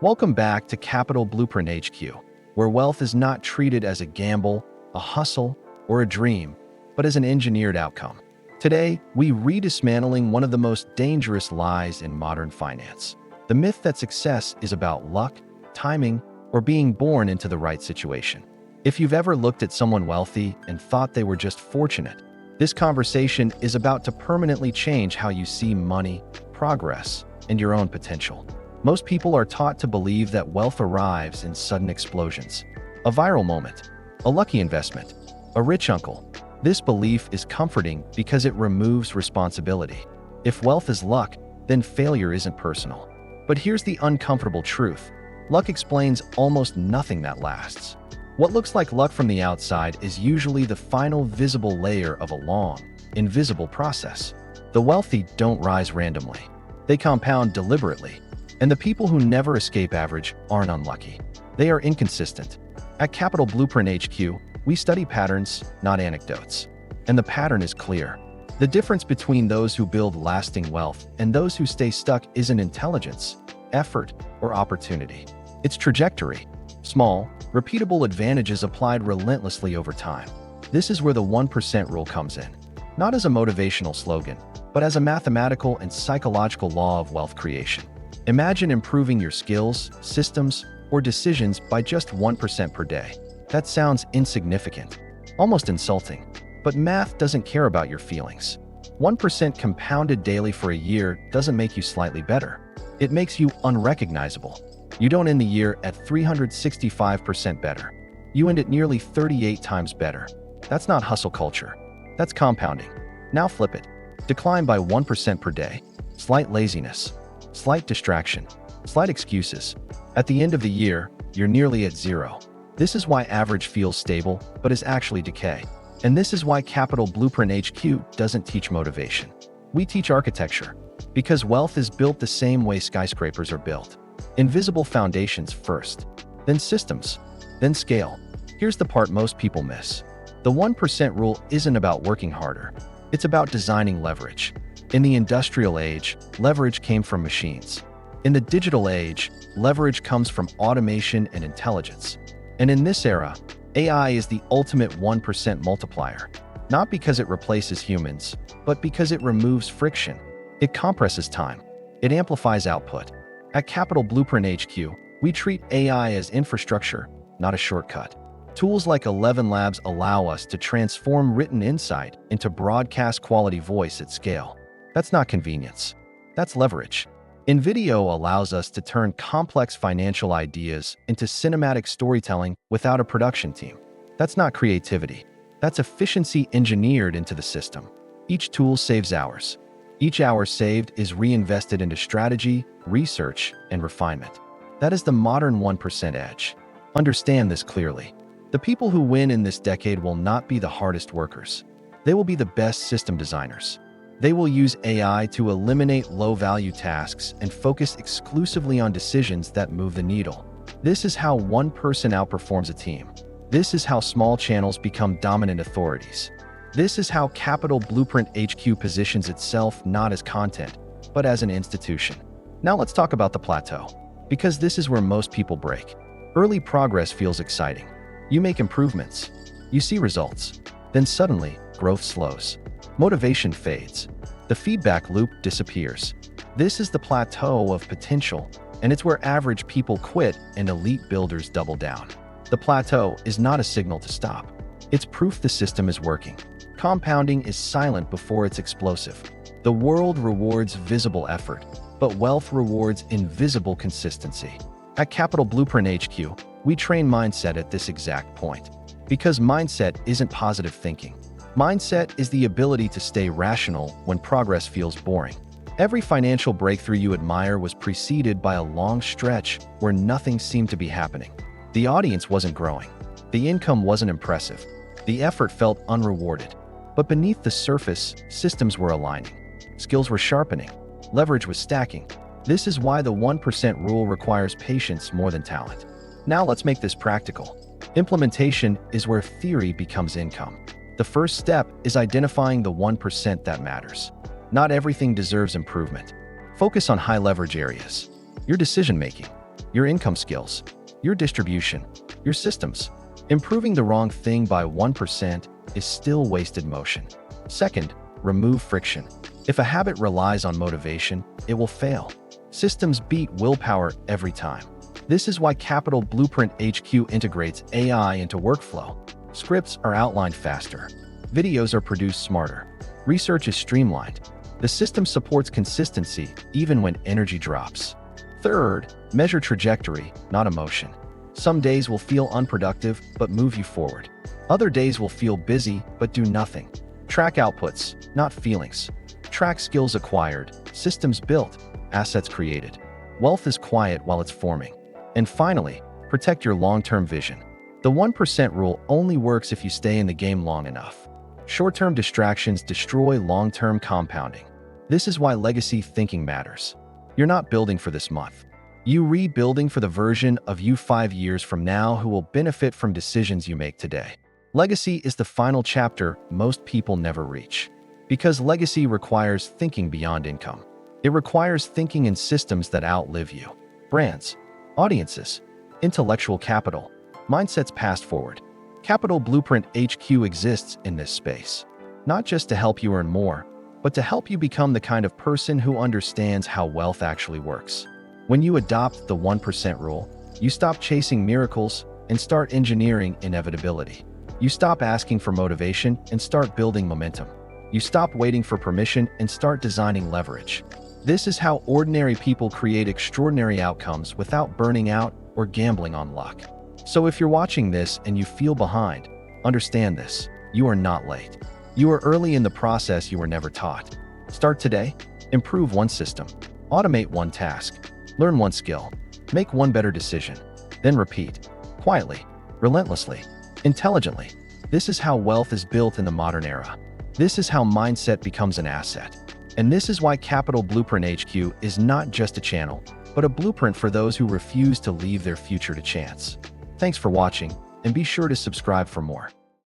Welcome back to Capital Blueprint HQ, where wealth is not treated as a gamble, a hustle, or a dream, but as an engineered outcome. Today, we redismantling one of the most dangerous lies in modern finance. The myth that success is about luck, timing, or being born into the right situation. If you've ever looked at someone wealthy and thought they were just fortunate, this conversation is about to permanently change how you see money, progress, and your own potential. Most people are taught to believe that wealth arrives in sudden explosions. A viral moment, a lucky investment, a rich uncle. This belief is comforting because it removes responsibility. If wealth is luck, then failure isn't personal. But here's the uncomfortable truth. Luck explains almost nothing that lasts. What looks like luck from the outside is usually the final visible layer of a long, invisible process. The wealthy don't rise randomly. They compound deliberately. And the people who never escape average aren't unlucky. They are inconsistent. At Capital Blueprint HQ, we study patterns, not anecdotes. And the pattern is clear. The difference between those who build lasting wealth and those who stay stuck isn't intelligence, effort, or opportunity. It's trajectory. Small, repeatable advantages applied relentlessly over time. This is where the 1% rule comes in. Not as a motivational slogan, but as a mathematical and psychological law of wealth creation. Imagine improving your skills, systems, or decisions by just 1% per day. That sounds insignificant, almost insulting. But math doesn't care about your feelings. 1% compounded daily for a year doesn't make you slightly better. It makes you unrecognizable. You don't end the year at 365% better. You end it nearly 38 times better. That's not hustle culture. That's compounding. Now flip it. Decline by 1% per day. Slight laziness. Slight distraction. Slight excuses. At the end of the year, you're nearly at zero. This is why average feels stable, but is actually decay. And this is why Capital Blueprint HQ doesn't teach motivation. We teach architecture. Because wealth is built the same way skyscrapers are built. Invisible foundations first, then systems, then scale. Here's the part most people miss. The 1% rule isn't about working harder. It's about designing leverage. In the industrial age, leverage came from machines. In the digital age, leverage comes from automation and intelligence. And in this era, AI is the ultimate 1% multiplier. Not because it replaces humans, but because it removes friction. It compresses time. It amplifies output. At Capital Blueprint HQ, we treat AI as infrastructure, not a shortcut. Tools like 11 Labs allow us to transform written insight into broadcast-quality voice at scale. That's not convenience. That's leverage. NVIDIA allows us to turn complex financial ideas into cinematic storytelling without a production team. That's not creativity. That's efficiency engineered into the system. Each tool saves hours. Each hour saved is reinvested into strategy, research, and refinement. That is the modern 1% edge. Understand this clearly. The people who win in this decade will not be the hardest workers. They will be the best system designers. They will use AI to eliminate low-value tasks and focus exclusively on decisions that move the needle. This is how one person outperforms a team. This is how small channels become dominant authorities. This is how Capital Blueprint HQ positions itself not as content, but as an institution. Now let's talk about the plateau, because this is where most people break. Early progress feels exciting. You make improvements. You see results. Then suddenly, growth slows. Motivation fades. The feedback loop disappears. This is the plateau of potential, and it's where average people quit and elite builders double down. The plateau is not a signal to stop. It's proof the system is working. Compounding is silent before it's explosive. The world rewards visible effort, but wealth rewards invisible consistency. At Capital Blueprint HQ, we train mindset at this exact point. Because mindset isn't positive thinking. Mindset is the ability to stay rational when progress feels boring. Every financial breakthrough you admire was preceded by a long stretch where nothing seemed to be happening. The audience wasn't growing. The income wasn't impressive. The effort felt unrewarded. But beneath the surface, systems were aligning. Skills were sharpening. Leverage was stacking. This is why the 1% rule requires patience more than talent. Now let's make this practical. Implementation is where theory becomes income. The first step is identifying the 1% that matters. Not everything deserves improvement. Focus on high leverage areas. Your decision-making, your income skills, your distribution, your systems. Improving the wrong thing by 1% is still wasted motion. Second, remove friction. If a habit relies on motivation, it will fail. Systems beat willpower every time. This is why Capital Blueprint HQ integrates AI into workflow. Scripts are outlined faster. Videos are produced smarter. Research is streamlined. The system supports consistency even when energy drops. Third, measure trajectory, not emotion. Some days will feel unproductive but move you forward. Other days will feel busy but do nothing. Track outputs, not feelings. Track skills acquired, systems built, assets created. Wealth is quiet while it's forming. And finally, protect your long-term vision. The 1% rule only works if you stay in the game long enough. Short-term distractions destroy long-term compounding. This is why legacy thinking matters. You're not building for this month. You rebuilding for the version of you 5 years from now who will benefit from decisions you make today. Legacy is the final chapter most people never reach. Because legacy requires thinking beyond income. It requires thinking in systems that outlive you. Brands, audiences, intellectual capital, mindsets passed forward. Capital Blueprint HQ exists in this space. Not just to help you earn more, but to help you become the kind of person who understands how wealth actually works. When you adopt the 1% rule, you stop chasing miracles and start engineering inevitability. You stop asking for motivation and start building momentum. You stop waiting for permission and start designing leverage. This is how ordinary people create extraordinary outcomes without burning out or gambling on luck. So if you're watching this and you feel behind, understand this: you are not late. You are early in the process you were never taught. Start today, improve one system, automate one task, learn one skill, make one better decision, then repeat, quietly, relentlessly, intelligently. This is how wealth is built in the modern era. This is how mindset becomes an asset. And this is why Capital Blueprint HQ is not just a channel, but a blueprint for those who refuse to leave their future to chance. Thanks for watching, and be sure to subscribe for more.